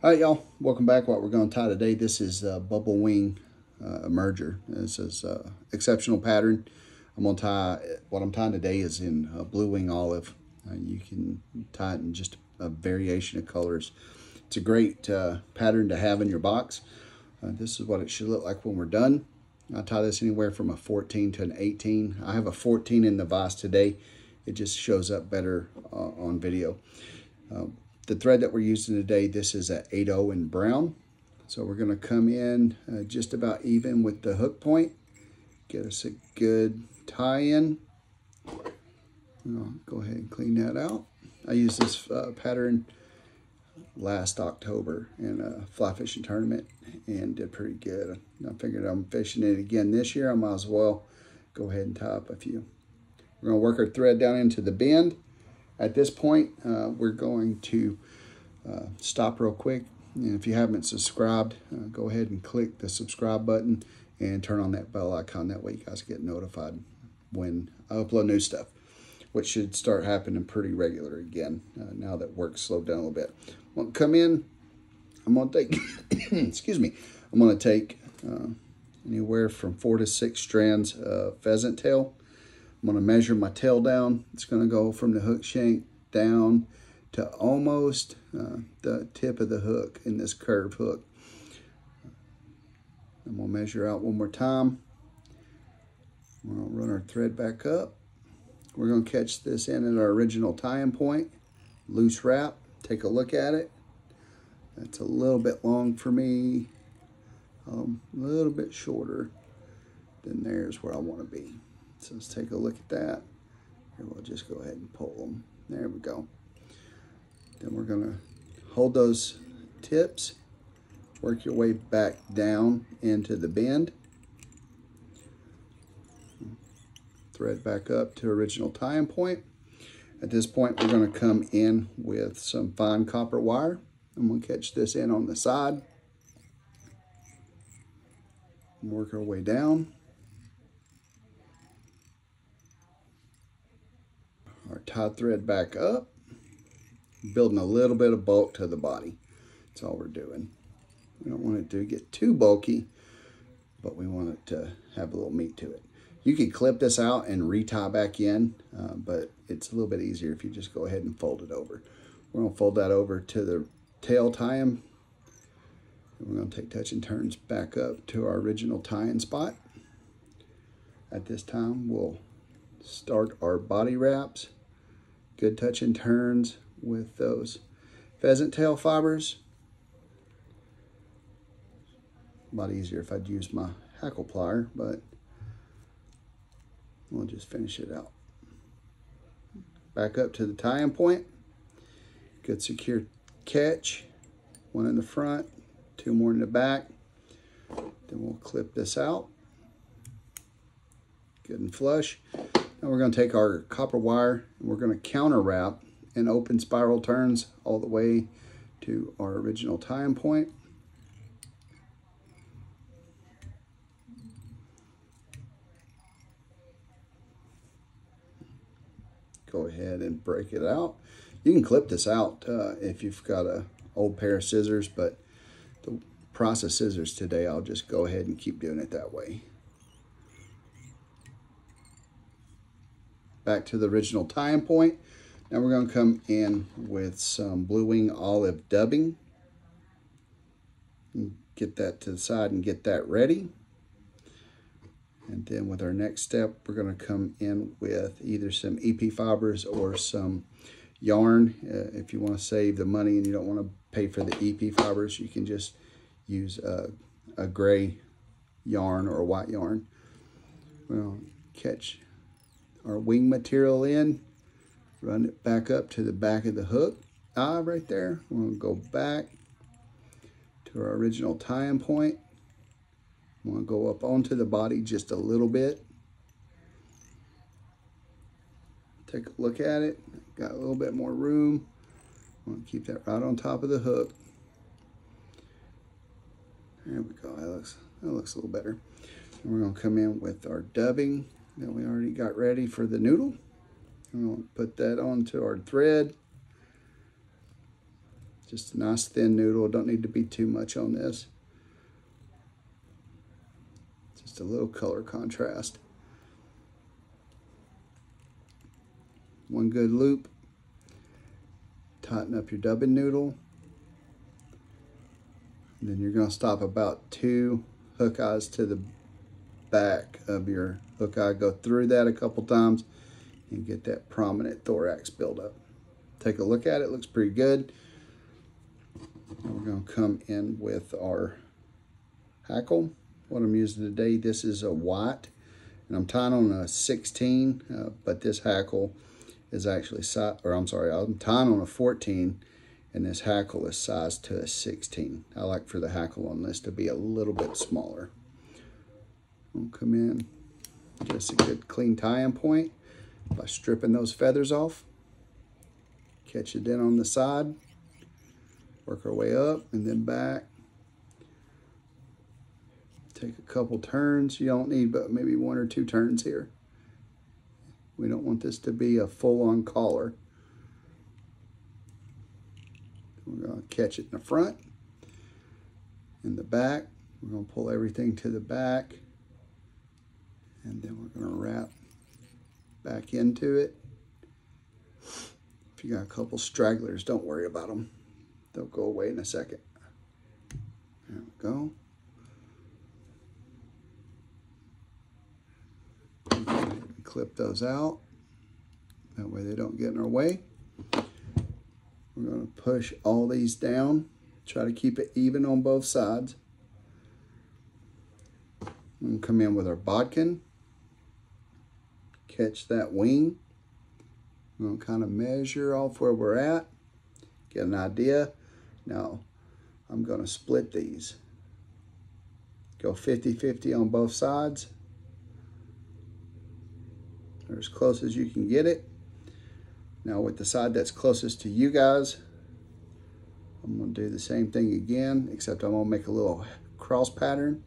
All right, y'all, welcome back. What we're going to tie today, this is Bubble Wing Merger. This is exceptional pattern. I'm going to tie, what I'm tying today is in Blue Wing Olive. You can tie it in just a variation of colors. It's a great pattern to have in your box. This is what it should look like when we're done. I tie this anywhere from a 14 to an 18. I have a 14 in the vise today. It just shows up better on video. The thread that we're using today, this is a 8/0 in brown. So we're going to come in just about even with the hook point. Get us a good tie-in. I'll go ahead and clean that out. I used this pattern last October in a fly fishing tournament and did pretty good. I figured I'm fishing it again this year. I might as well go ahead and tie up a few. We're going to work our thread down into the bend. At this point, we're going to stop real quick. And if you haven't subscribed, go ahead and click the subscribe button and turn on that bell icon. That way you guys get notified when I upload new stuff, which should start happening pretty regular again now that work's slowed down a little bit. I'm going to come in. I'm going to take, excuse me, I'm going to take anywhere from 4 to 6 strands of pheasant tail. I'm going to measure my tail down. It's going to go from the hook shank down to almost the tip of the hook in this curved hook. I'm going to measure out one more time. We're going to run our thread back up. We're going to catch this in at our original tie-in point. Loose wrap. Take a look at it. That's a little bit long for me. A little bit shorter than there's where I want to be. So let's take a look at that. Here, we'll just go ahead and pull them. There we go. Then we're going to hold those tips, work your way back down into the bend. Thread back up to original tie-in point. At this point, we're going to come in with some fine copper wire. I'm going to catch this in on the side. Work our way down. Our tie thread back up, building a little bit of bulk to the body. That's all we're doing. We don't want it to get too bulky, but we want it to have a little meat to it. You could clip this out and retie back in, but it's a little bit easier if you just go ahead and fold it over. We're going to fold that over to the tail tie-in. We're going to take touch and turns back up to our original tie-in spot. At this time, we'll start our body wraps. Good touch and turns with those pheasant tail fibers. A lot easier if I'd use my hackle plier, but we'll just finish it out. Back up to the tie-in point. Good secure catch. One in the front, 2 more in the back. Then we'll clip this out. Good and flush. Now we're going to take our copper wire and we're going to counter wrap and open spiral turns all the way to our original tie-in point. Go ahead and break it out. You can clip this out if you've got an old pair of scissors, but the price of scissors today, I'll just go ahead and keep doing it that way. Back to the original tie-in point. Now we're going to come in with some Blue Wing Olive dubbing. Get that to the side and get that ready. And then with our next step, we're going to come in with either some EP fibers or some yarn. If you want to save the money and you don't want to pay for the EP fibers, you can just use a gray yarn or a white yarn. We'll catch our wing material in, run it back up to the back of the hook. Right there. We're going to go back to our original tie-in point. I'm going to go up onto the body just a little bit. Take a look at it. Got a little bit more room. I'm going to keep that right on top of the hook. There we go. That looks a little better. And we're going to come in with our dubbing that we already got ready for the noodle. I'm going to put that onto our thread. Just a nice thin noodle. Don't need to be too much on this. Just a little color contrast. One good loop. Tighten up your dubbing noodle. And then you're going to stop about 2 hook eyes to the back of your hook eye. Go through that a couple times and get that prominent thorax buildup. Take a look at it. Looks pretty good. Now we're going to come in with our hackle. What I'm using today, this is a white, and I'm tying on a 16, but this hackle is actually I'm tying on a 14, and this hackle is sized to a 16. I like for the hackle on this to be a little bit smaller. I'll come in just a good clean tie-in point by stripping those feathers off. Catch it in on the side. Work our way up and then back. Take a couple turns. You don't need but maybe 1 or 2 turns here. We don't want this to be a full-on collar. We're going to catch it in the front, in the back. We're going to pull everything to the back, and then we're going to wrap back into it. If you got a couple stragglers, don't worry about them. They'll go away in a second. There we go. Clip those out. That way they don't get in our way. We're going to push all these down. Try to keep it even on both sides. We're going to come in with our bodkin. Catch that wing. We're going to kind of measure off where we're at. Get an idea. Now, I'm going to split these. Go 50-50 on both sides. They're as close as you can get it. Now with the side that's closest to you guys, I'm going to do the same thing again, except I'm going to make a little cross pattern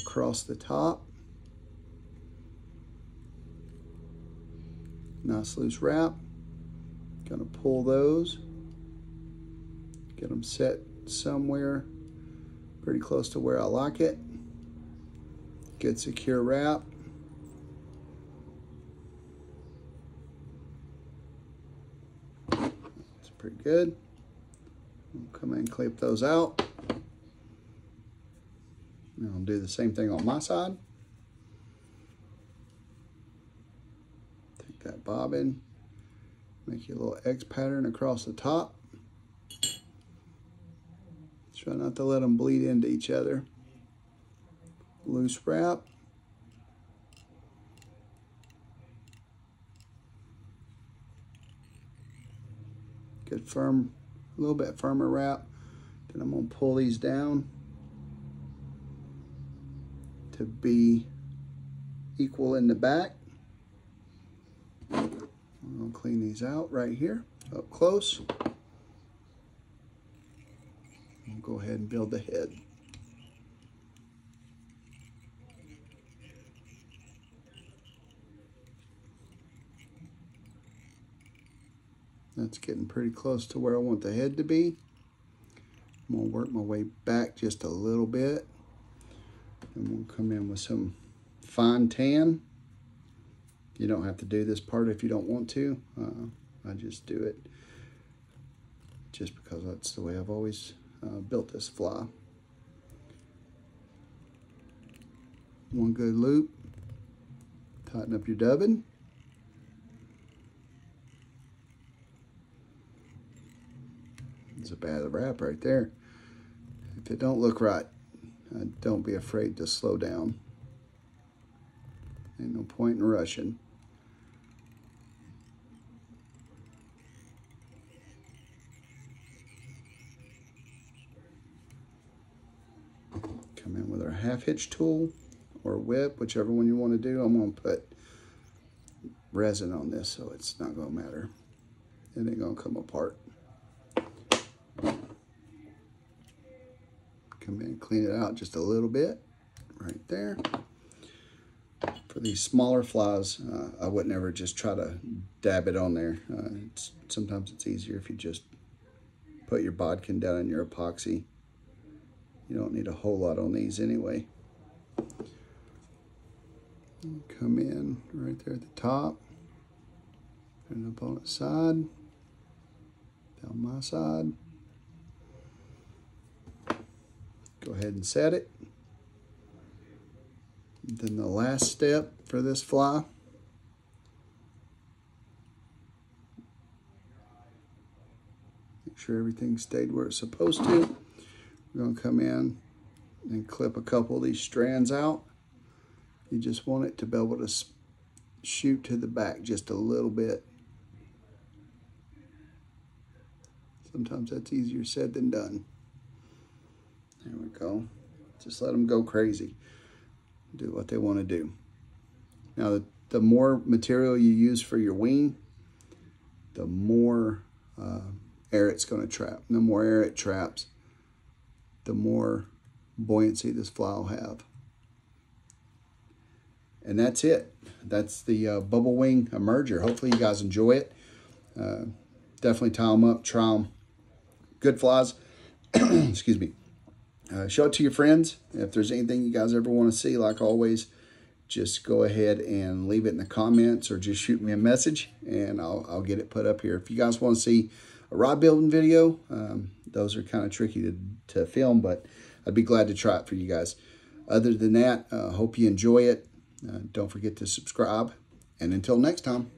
across the top. Nice loose wrap. Going to pull those. Get them set somewhere pretty close to where I like it. Good secure wrap. That's pretty good. I'll come in and clip those out. And I'll do the same thing on my side. Take that bobbin, make you a little X pattern across the top. Try not to let them bleed into each other. Loose wrap. Good firm, a little bit firmer wrap. Then I'm going to pull these down to be equal in the back. I'm going to clean these out right here, up close. Go ahead and build the head. That's getting pretty close to where I want the head to be. I'm going to work my way back just a little bit. And we'll come in with some fine tan. You don't have to do this part if you don't want to. I just do it just because that's the way I've always built this fly. One good loop. Tighten up your dubbin. It's a bad wrap right there. If it don't look right, don't be afraid to slow down. Ain't no point in rushing. Come in with our half hitch tool or whip, whichever one you want to do. I'm going to put resin on this, so it's not going to matter. It ain't going to come apart. Come in and clean it out just a little bit right there. For these smaller flies, I would never just try to dab it on there. Sometimes it's easier if you just put your bodkin down in your epoxy. You don't need a whole lot on these anyway. Come in right there at the top, turn it up on its side, down my side. Go ahead and set it. And then the last step for this fly, make sure everything stayed where it's supposed to. We're going to come in and clip a couple of these strands out. You just want it to be able to shoot to the back just a little bit. Sometimes that's easier said than done. There we go. Just let them go crazy. Do what they want to do. Now, the more material you use for your wing, the more air it's going to trap. And the more air it traps, the more buoyancy this fly will have. And that's it. That's the Bubble Wing Emerger. Hopefully you guys enjoy it. Definitely tie them up, try them. Good flies. Excuse me. Show it to your friends. If there's anything you guys ever want to see, like always, just go ahead and leave it in the comments or just shoot me a message and I'll get it put up here. If you guys want to see a rod building video, those are kind of tricky to film, but I'd be glad to try it for you guys. Other than that, hope you enjoy it. Don't forget to subscribe. And until next time.